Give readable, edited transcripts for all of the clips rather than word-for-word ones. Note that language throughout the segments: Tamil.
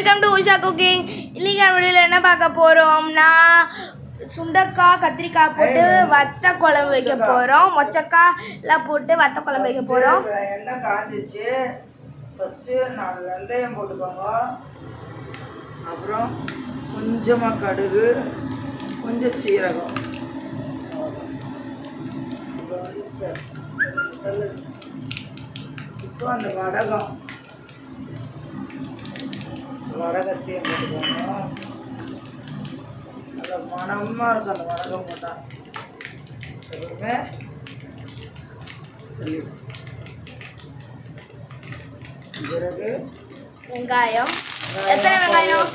Welcome to Usha cooking. இன்னைக்கு வீடியோவில் என்ன பார்க்க போகிறோம்னா சுண்டக்காய் கத்திரிக்காய் போட்டு வத்த குழம்பு வைக்க போகிறோம். மொச்சக்காய் எல்லாம் போட்டு வத்த குழம்பு வைக்க போகிறோம். எண்ணெய் காஞ்சிச்சு. ஃபஸ்ட்டு 4 வெந்தயம் போட்டுக்கோங்க. அப்புறம் கொஞ்சமாக கடுகு, கொஞ்சம் சீரகம். இப்போ அந்த வடகத்தையும் போட்டுக்கோங்க. நல்ல மணமாக இருக்கும் அந்த வடகம் போட்டால். எப்பவுமே பிறகு வெங்காயம். எத்தனை வெங்காயம்?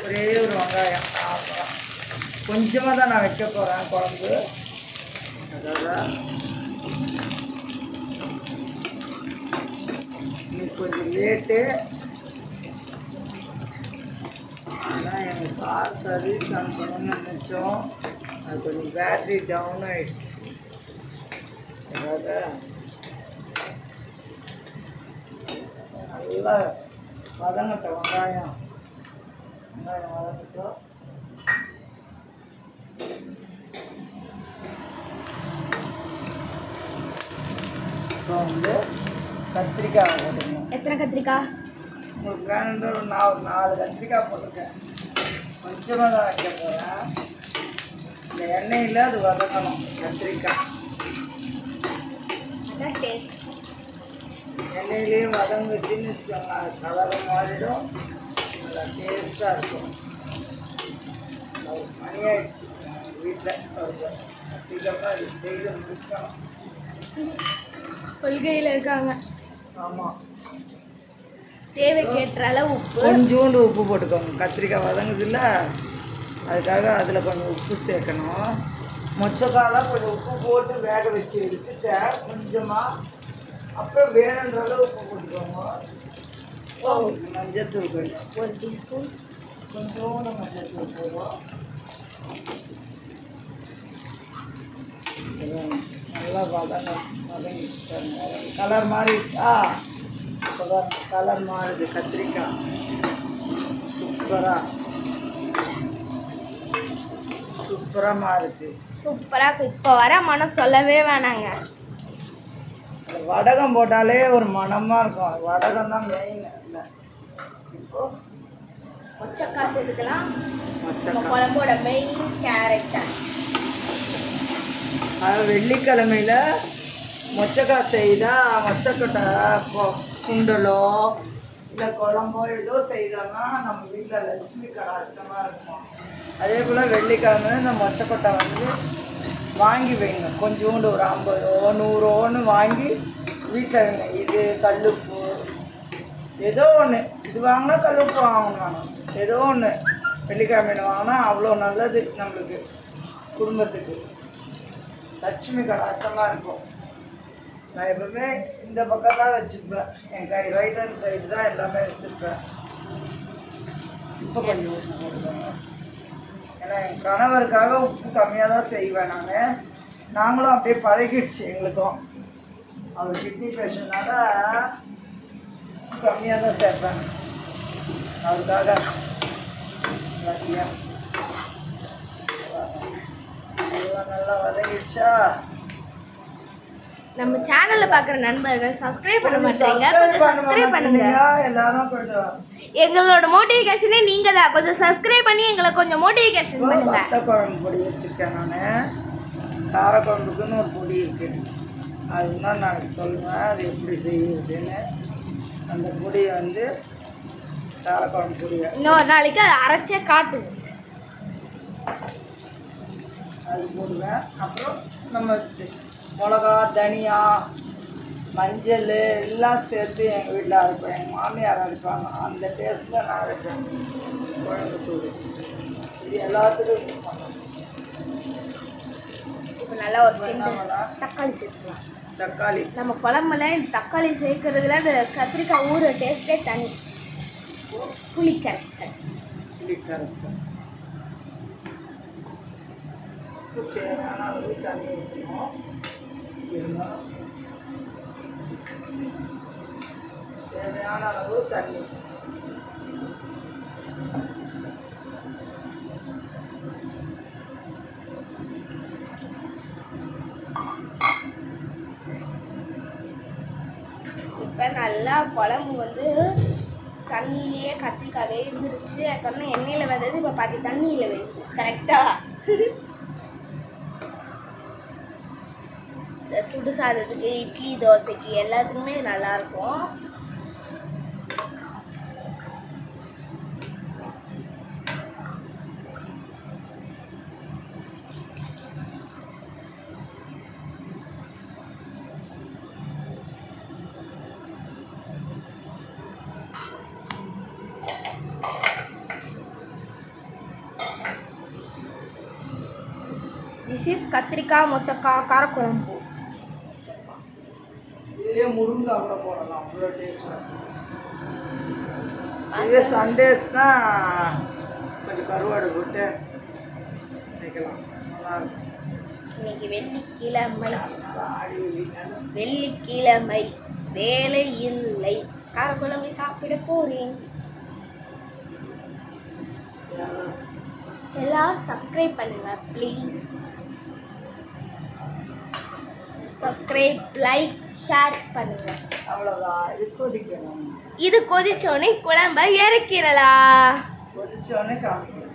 ஒரே ஒரு வெங்காயம். கொஞ்சமாக தான் நான் வைக்க போகிறேன் குழம்பு. அதான் கொஞ்சம் லேட்டு. ஆனால் எங்கள் கார் சர்வீஸ் அனுப்பணும்னு நினச்சோம். அது கொஞ்சம் பேட்ரி டவுன் ஆகிடுச்சு. அதாவது நல்லா வதங்கட்டும். வெங்காயம் வதங்கட்டும். இப்போ வந்து கத்திரிக்காய் போட்டுக்கணும். எத்தனை கத்திரிக்காய்? உங்களுக்கு வேணுன்ற ஒரு 4 கத்திரிக்காய் போட்டிருக்கேன். கொஞ்சமாக தான் வைக்க போகிறேன். இந்த எண்ணெயில் அது வதக்கணும். கத்திரிக்காய் எண்ணெயிலேயே வதங்குச்சுன்னு வச்சுக்கோங்க. அது கலர் மாறிடும். நல்லா டேஸ்ட்டாக இருக்கும். ஒரு மணி ஆயிடுச்சு வீட்டில். சீக்கிரமாக இது செய்து முடிக்கணும். கொள்கையில் இருக்காங்க. ஆமாம். தேவைக்கேற்ற அளவு உப்பு, கொஞ்சோண்டு உப்பு போட்டுக்கோங்க. கத்திரிக்காய் வதங்குதில்ல, அதுக்காக அதில் கொஞ்சம் உப்பு சேர்க்கணும். மொச்சக்காயெல்லாம் கொஞ்சம் உப்பு போட்டு வேக வச்சு எடுத்துட்டேன் கொஞ்சமாக. அப்புறம் வேணுன்ற அளவு உப்பு போட்டுக்கோங்க. மஞ்சத்தூள் கொஞ்சம் 1 டீஸ்பூன். கொஞ்சோண்டு மஞ்சத்தூள் போடுவோம். நல்லா வதங்கி கலர் மாறிடுச்சா? இப்போதான் கலர் மாறுது. கத்திரிக்காய் சூப்பராக மாறுது. சூப்பராக. இப்போ வர மனம் சொல்லவே வேணாங்க. அந்த வடகம் போட்டாலே ஒரு மனமாக இருக்கும். வடகம் தான் மெயின். இல்லை, இப்போ மொச்சக்காய் சேர்த்துக்கலாம். மொச்சக்காய் குழம்போட மெயின் கேரக்டர். வெள்ளிக்கிழமையில் மொச்சக்காய் செய்தால் மொச்சக்கொட்டை சுண்டலோ இல்லை குழம்போ ஏதோ செய்தோம்னா நம்ம வீட்டில் லட்சுமி கடாட்சமாக இருக்கும். அதே போல் வெள்ளிக்கிழமை இந்த மொச்சக்கொட்டை வந்து வாங்கி வைங்க. கொஞ்சோண்டு ஒரு 50 100 வாங்கி வீட்டில் வைங்க. இது கல்லுப்பு ஏதோ ஒன்று. இது வாங்கினா கல்லுப்பு வாங்கணும். ஏதோ ஒன்று வெள்ளிக்கிழமையில் வாங்கினா அவ்வளோ நல்லது நம்மளுக்கு, குடும்பத்துக்கு. லட்சுமி கடாட்சமாக இருக்கும். நான் எப்பவுமே இந்த பக்கம் தான் வச்சுருப்பேன். என் கை ரைட் ஹேண்ட் சைடு தான் எல்லாமே வச்சுருப்பேன். இப்போ கொஞ்சம் உப்பு போட்டுக்கோங்க. ஏன்னா என் கணவருக்காக உப்பு கம்மியாக தான் செய்வேன் நாங்களும் அப்படியே பழகிடுச்சு எங்களுக்கும். அவர் கிட்னி பேஷண்ட்னால உப்பு கம்மியாக தான் சேர்ப்பேன் அவருக்காக. எல்லாத்தையும் நல்லா வதங்கிடுச்சா? நம்ம சேனல்ல பாக்குற நண்பர்கள் சப்ஸ்கிரைப் பண்ண மாட்டீங்க. கொஞ்சம் சப்ஸ்கிரைப் பண்ணுங்க. எல்லாரும் கொஞ்சம் எங்களோட மோட்டிவேஷனே நீங்க தான். கொஞ்சம் சப்ஸ்கிரைப் பண்ணி எங்களை கொஞ்சம் மோட்டிவேஷன் பண்ணுங்க. வத்த குழம்பு பொடி வச்சுருக்கேன் நான். காரக்குழம்புக்குன்னு ஒரு பொடி இருக்குது. அதுதான் நான் சொல்லுவேன் அது எப்படி செய்யுதுன்னு. அந்த பொடியை வந்து காரக்குழம்பு பொடியை இன்னொரு நாளைக்கு அதை அரைச்சே காட்டுவோம். அது போடுவேன். அப்புறம் நம்ம மிளகா, தனியா, மஞ்சள் எல்லாம் சேர்த்து எங்கள் வீட்டில் அரைப்பேன். எங்கள் மாமியார் அரைப்பாங்க. அந்த டேஸ்ட்டில் நான் அரைப்பேன் குழம்பு தூள். இது எல்லாத்துக்கும் யூஸ் பண்ணுவேன். இப்போ நல்லா ஒரு தக்காளி சேர்த்துக்கலாம். தக்காளி நம்ம குழம்புல இந்த தக்காளி சேர்க்கறதுல அந்த கத்திரிக்காய் ஊற டேஸ்ட்டே தனி. புளி கரைச்சல் தேவையான அளவு தண்ணி ஊற்றணும். தேவையான அளவு தண்ணி குழம்பு வந்து தண்ணியிலேயே கத்திரிக்காய் வேந்துருச்சு. அதுக்கப்புறம் எண்ணெயில் வந்தது, இப்போ பாதி தண்ணியில் வேகுது. கரெக்டாக சுடு சாதத்துக்கு, இட்லி, தோசைக்கு எல்லாத்துக்குமே நல்லாயிருக்கும். திஸ் இஸ் கத்திரிக்காய் மொச்சக்காய் காரக்குழம்பு. இதே முருங்காய் கூட போடலாம், அவ்வளோ டேஸ்ட்டாக. இதே சண்டேஸ்னா கொஞ்சம் கருவாடு போட்டு வைக்கலாம், நல்லாயிருக்கும். இன்னைக்கு வெள்ளிக்கிழமை வேலை இல்லை, காரக்குழம்பு சாப்பிட போறேன். எல்லாரும் சப்ஸ்கிரைப் பண்ணுங்க ப்ளீஸ். சப்ஸ்கிரைப், லைக், ஷேர் பண்ணுங்க. அவ்வளோதான். இது கொதிக்கணும். இது கொதிச்சோடனே குழம்ப இறக்கிடலாம். கொதிச்சோடனே காமிக்கணும்.